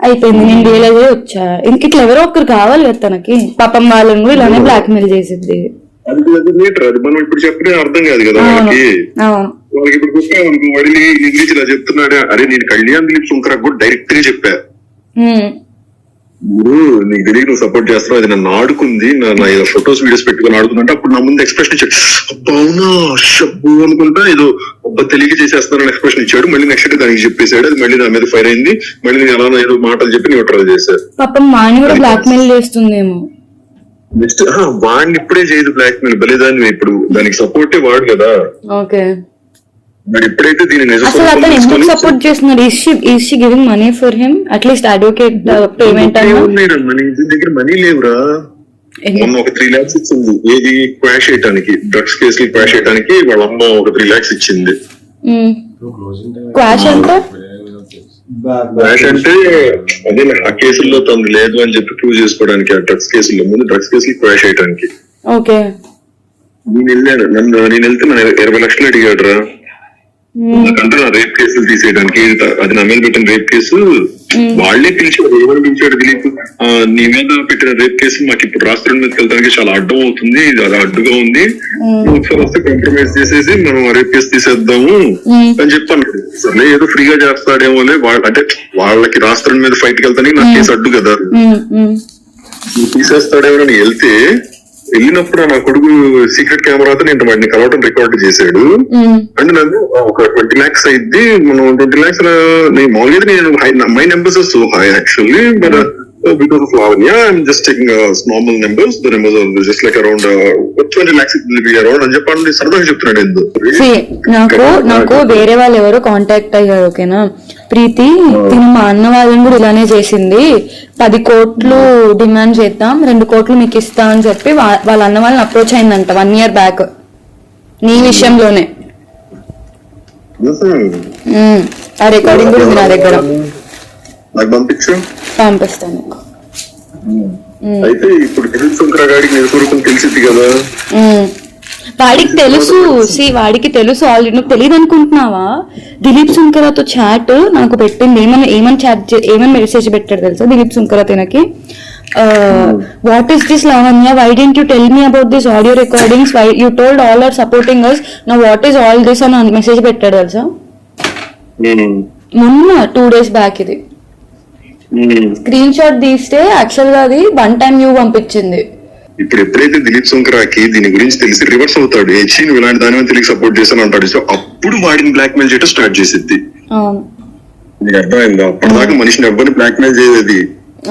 అయిపోయింది, నేను రియలైజ్ అయ్యి వచ్చా. ఇంక ఇట్లా ఎవరో ఒకరు కావాలి కదా తనకి. పాపం వాళ్ళని కూడా ఇలానే బ్లాక్ మెయిల్ చేసిద్ది. అది మనం ఇప్పుడు చెప్పిన అర్థం కాదు కదా వాళ్ళకి. వాళ్ళకి ఇప్పుడు చెప్పాను వాడి నీ గురించి ఇలా చెప్తున్నాడు. అరే నేను కళ్యాణ్ దిలీప్ సుంకరాకు కూడా డైరెక్ట్ గా చెప్పా, నీకు తెలియదు నువ్వు సపోర్ట్ చేస్తున్నావు, అది నన్ను ఆడుకుంది, నా ఫొటోస్ వీడియోస్ పెట్టుకుని ఆడుకుందంటే అప్పుడు నా ముందు ఎక్స్ప్రెషన్ ఇచ్చాడు. అవునా షబ్బు అనుకుంటా ఏదో తెలియక చేసేస్తున్నారని ఎక్స్ప్రెషన్ ఇచ్చాడు. మళ్ళీ నెక్స్ట్ డే దానికి చెప్పేశాడు. అది మళ్ళీ నా మీద ఫైర్ అయింది. మళ్ళీ నేను ఎలా ఏదో మాటలు చెప్పి న్యూట్రల్ చేశారు. పాపం వాణ్ణి కూడా బ్లాక్ మెయిల్ చేస్తుందేమో. నెక్స్ట్ వాడిని ఇప్పుడే చేయదు బ్లాక్ మెయిల్, బలేదాన్ని ఇప్పుడు దానికి సపోర్టే వాడు కదా. ఓకే మరి ఎప్పుడైతే దీన్ని అసలు అతను ఎందుకు సపోర్ట్ చేస్తున్నాడు? Is she giving money for him? At least advocate payment దగ్గర మనీ లేవురా. మొన్న ఒక 3 lakhs ఇచ్చింది ఏది క్వాష్ చేయడానికి, డ్రగ్స్ కేసులు క్వాష్ చేయడానికి వాళ్ళ అమ్మ ఒక 3 lakhs ఇచ్చింది. క్వాష్ అంటే క్వాష్ అంటే అదే ఆ కేసుల్లో తను లేదు అని చెప్పి ప్రూవ్ చేసుకోవడానికి, ఆ డ్రగ్స్ కేసుల్లో ముందు డ్రగ్స్ కేసులు క్వాష్ చేయడానికి. ఓకే నేను వెళ్తే మన 20 lakhs అడిగాడు రా. నాకంటే నా రేప్ కేసులు తీసేయడానికి, అది నా మీద పెట్టిన రేప్ కేసు వాళ్లే పిలిచాడు. ఏమని పిలిచాడు దిలీప్, నీ మీద పెట్టిన రేప్ కేసు మాకు ఇప్పుడు రాష్ట్రం మీదకి వెళ్ళడానికి చాలా అడ్డం అవుతుంది, అది అడ్డుగా ఉంది, ఒకసారి వస్తే కాంప్రమైజ్ చేసేసి మనం రేప్ కేసు తీసేద్దాము అని చెప్పాను. సరే ఏదో ఫ్రీగా చేస్తాడేమో అంటే వాళ్ళకి రాష్ట్రం మీద ఫైట్కి వెళ్తానికి నా కేసు అడ్డు కదా, తీసేస్తాడేమో అని వెళ్తే వెళ్ళినప్పుడు నా కొడుకు సీక్రెట్ కెమెరాతో నేను వాడిని కలవటం రికార్డ్ చేశాడు. అంటే నన్ను ఒక 20 lakhs అయింది. మనం 20 lakhs మామూలుగా నేను my numbers so high actually, but because of Lavanya I'm just taking normal numbers. The numbers are just like around 20 lakhs will be around అని చెప్పండి సరదాగా చెప్తున్నాడు. నాకు వేరే వాళ్ళు ఎవరో కాంటాక్ట్ అయ్యారు. ఓకేనా ప్రీతి, తిని మా అన్న వాళ్ళని కూడా ఇలానే చేసింది, 10 కోట్లు డిమాండ్ చేద్దాం, 2 కోట్లు మీకు ఇస్తా అని చెప్పి వాళ్ళ అన్న వాళ్ళని అప్రోచ్ అయిందంట 1 year బ్యాక్ నీ విషయంలోనే. ఆ రికార్డింగ్ కూడా ఉంది నా దగ్గర, పంపిస్తాను. అయితే ఇప్పుడు దిలీప్ సుంకరా గారికి నిజస్వరూపం తెలిసింది కదా. వాడికి తెలుసు, వాడికి తెలుసు ఆల్రెడీ. నువ్వు తెలియదు అనుకుంటున్నావా? దిలీప్ సుంకరాతో చాట్ నాకు పెట్టింది. ఏమని మెసేజ్ పెట్టాడు తెలుసా దిలీప్ సుంకరా తినకి? What is this Lavanya, why didn't you tell me about this audio recordings, why you told all are supporting us, now what is all this అని మెసేజ్ పెట్టాడు తెలుసా మొన్న 2 days బ్యాక్. ఇది స్క్రీన్ షాట్ తీస్తే యాక్చువల్ గా అది 1 time వ్యూ పంపించింది. ఇప్పుడు ఎప్పుడైతే దిలీప్ సుంకరాకి దీని గురించి తెలిసి రివర్స్ అవుతాడు, నువ్వు ఇలాంటి దాని మీద తెలియక సపోర్ట్ చేశాను అంటాడు. సో అప్పుడు వాడిని బ్లాక్ మెయిల్ చేయడం స్టార్ట్ చేసిద్ది. నీకు అర్థమైందా? అప్పటిదాకా మనిషిని ఎవరిని బ్లాక్ మెయిల్ చేయదు.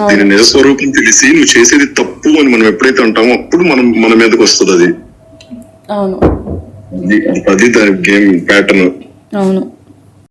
దీని నిజస్వరూపం తెలిసి నువ్వు చేసేది తప్పు అని మనం ఎప్పుడైతే అంటామో అప్పుడు మన మీదకి వస్తుంది అది. అది దాని గేమ్ ప్యాటర్న్. అవును.